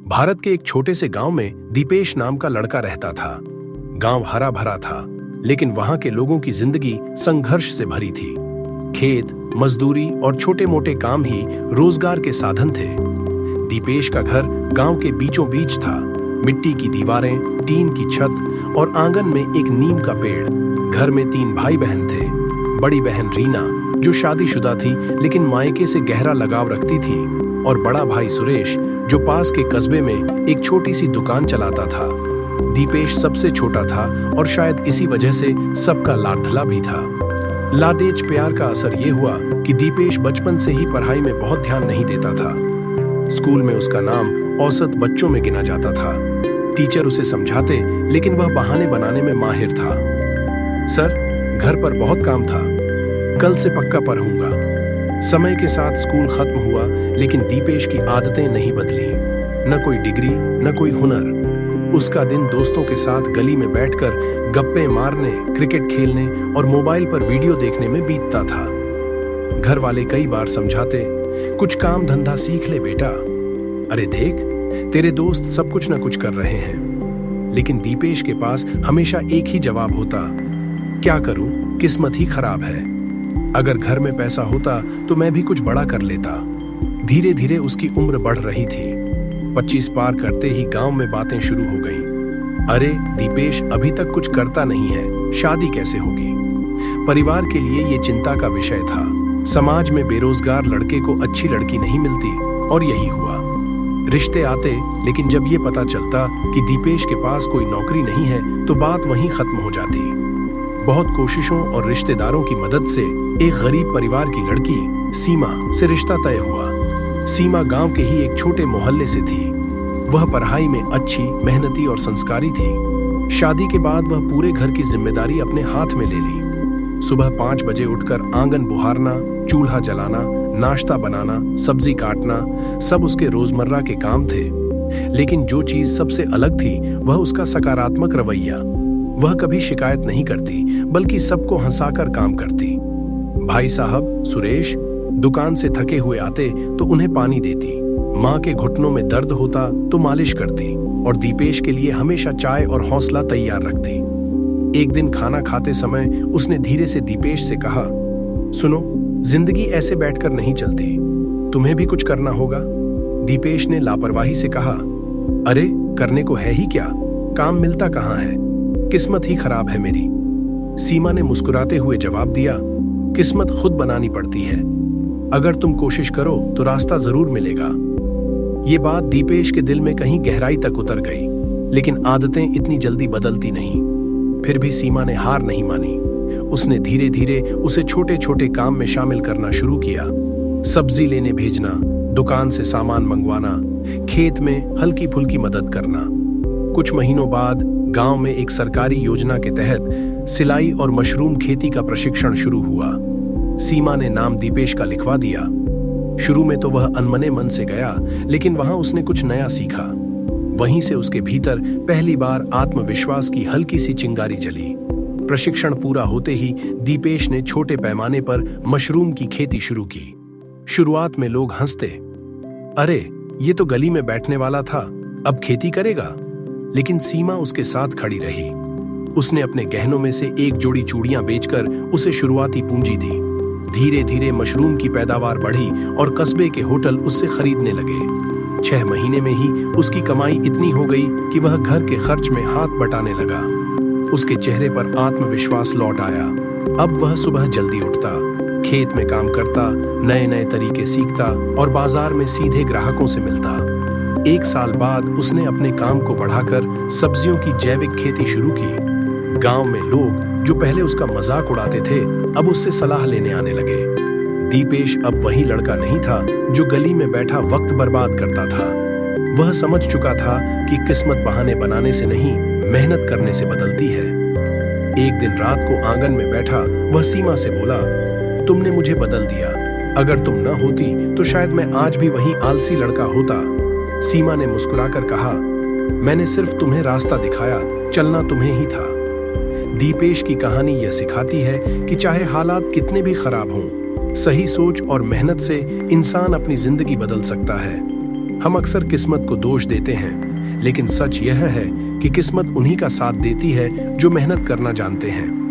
भारत के एक छोटे से गांव में दीपेश नाम का लड़का रहता था। गांव हरा भरा था, लेकिन वहां के लोगों की जिंदगी संघर्ष से भरी थी। खेत, मजदूरी और छोटे मोटे काम ही रोजगार के साधन थे। दीपेश का घर गांव के बीचों बीच था। मिट्टी की दीवारें, टीन की छत और आंगन में एक नीम का पेड़। घर में 3 भाई बहन थे। बड़ी बहन रीना, जो शादीशुदा थी लेकिन मायके से गहरा लगाव रखती थी, और बड़ा भाई सुरेश, जो पास के कस्बे में एक छोटी सी दुकान चलाता था। दीपेश सबसे छोटा था और शायद इसी वजह से सबका लाडला भी था। लादेज प्यार का असर ये हुआ कि दीपेश बचपन से ही पढ़ाई में बहुत ध्यान नहीं देता था। स्कूल में उसका नाम औसत बच्चों में गिना जाता था। टीचर उसे समझाते, लेकिन वह बहाने बनाने में माहिर था। सर, घर पर बहुत काम था, कल से पक्का पढ़ूंगा। समय के साथ स्कूल खत्म हुआ, लेकिन दीपेश की आदतें नहीं बदली। न कोई डिग्री, न कोई हुनर। उसका दिन दोस्तों के साथ गली में बैठकर गप्पे मारने, क्रिकेट खेलने और मोबाइल पर वीडियो देखने में बीतता था। घर वाले कई बार समझाते, कुछ काम धंधा सीख ले बेटा। अरे देख, तेरे दोस्त सब कुछ न कुछ कर रहे हैं। लेकिन दीपेश के पास हमेशा एक ही जवाब होता, क्या करूं, किस्मत ही खराब है। अगर घर में पैसा होता तो मैं भी कुछ बड़ा कर लेता। धीरे धीरे उसकी उम्र बढ़ रही थी। 25 पार करते ही गांव में बातें शुरू हो गईं। अरे दीपेश अभी तक कुछ करता नहीं है, शादी कैसे होगी। परिवार के लिए ये चिंता का विषय था। समाज में बेरोजगार लड़के को अच्छी लड़की नहीं मिलती, और यही हुआ। रिश्ते आते, लेकिन जब ये पता चलता कि दीपेश के पास कोई नौकरी नहीं है तो बात वहीं खत्म हो जाती। बहुत कोशिशों और रिश्तेदारों की मदद से एक गरीब परिवार की लड़की सीमा से रिश्ता तय हुआ। सीमा गांव के ही एक छोटे मोहल्ले से थी। वह पढ़ाई में अच्छी, मेहनती और संस्कारी थी। शादी के बाद वह पूरे घर की जिम्मेदारी अपने हाथ में ले ली। सुबह 5 बजे उठकर आंगन बुहारना, चूल्हा जलाना, नाश्ता बनाना, सब्जी काटना, सब उसके रोजमर्रा के काम थे। लेकिन जो चीज सबसे अलग थी वह उसका सकारात्मक रवैया। वह कभी शिकायत नहीं करती, बल्कि सबको हंसाकर काम करती। भाई साहब सुरेश दुकान से थके हुए आते तो उन्हें पानी देती। माँ के घुटनों में दर्द होता तो मालिश करती, और दीपेश के लिए हमेशा चाय और हौसला तैयार रखती। एक दिन खाना खाते समय उसने धीरे से दीपेश से कहा, सुनो, जिंदगी ऐसे बैठकर नहीं चलती, तुम्हें भी कुछ करना होगा। दीपेश ने लापरवाही से कहा, अरे करने को है ही क्या, काम मिलता कहाँ है, किस्मत ही खराब है मेरी। सीमा ने मुस्कुराते हुए जवाब दिया, किस्मत खुद बनानी पड़ती है, अगर तुम कोशिश करो तो रास्ता जरूर मिलेगा। ये बात दीपेश के दिल में कहीं गहराई तक उतर गई, लेकिन आदतें इतनी जल्दी बदलती नहीं। फिर भी सीमा ने हार नहीं मानी। उसने धीरे धीरे उसे छोटे छोटे काम में शामिल करना शुरू किया। सब्जी लेने भेजना, दुकान से सामान मंगवाना, खेत में हल्की फुल्की मदद करना। कुछ महीनों बाद गांव में एक सरकारी योजना के तहत सिलाई और मशरूम खेती का प्रशिक्षण शुरू हुआ। सीमा ने नाम दीपेश का लिखवा दिया। शुरू में तो वह अनमने मन से गया, लेकिन वहां उसने कुछ नया सीखा। वहीं से उसके भीतर पहली बार आत्मविश्वास की हल्की सी चिंगारी जली। प्रशिक्षण पूरा होते ही दीपेश ने छोटे पैमाने पर मशरूम की खेती शुरू की। शुरुआत में लोग हंसते, अरे ये तो गली में बैठने वाला था, अब खेती करेगा। लेकिन सीमा उसके साथ खड़ी रही। उसने अपने गहनों में से एक जोड़ी चूड़ियां बेचकर उसे शुरुआती पूंजी दी। धीरे धीरे मशरूम की पैदावार बढ़ी और कस्बे के होटल उससे खरीदने लगे। 6 महीने में ही उसकी कमाई इतनी हो गई कि वह घर के खर्च में हाथ बटाने लगा। उसके चेहरे पर आत्मविश्वास लौट आया। अब वह सुबह जल्दी उठता, खेत में काम करता, नए नए तरीके सीखता और बाजार में सीधे ग्राहकों से मिलता। 1 साल बाद उसने अपने काम को बढ़ाकर सब्जियों की जैविक खेती शुरू की। गांव में लोग जो पहले उसका मजाक उड़ाते थे, अब उससे सलाह लेने आने लगे। दीपेश अब वही लड़का नहीं था जो गली में बैठा वक्त बर्बाद करता था। वह समझ चुका था कि किस्मत बहाने बनाने से नहीं, मेहनत करने से बदलती है। एक दिन रात को आंगन में बैठा वह सीमा से बोला, तुमने मुझे बदल दिया। अगर तुम न होती तो शायद मैं आज भी वही आलसी लड़का होता। सीमा ने मुस्कुराकर कहा, मैंने सिर्फ तुम्हें रास्ता दिखाया, चलना तुम्हें ही था। दीपेश की कहानी यह सिखाती है कि चाहे हालात कितने भी खराब हों, सही सोच और मेहनत से इंसान अपनी जिंदगी बदल सकता है। हम अक्सर किस्मत को दोष देते हैं, लेकिन सच यह है कि किस्मत उन्हीं का साथ देती है जो मेहनत करना जानते हैं।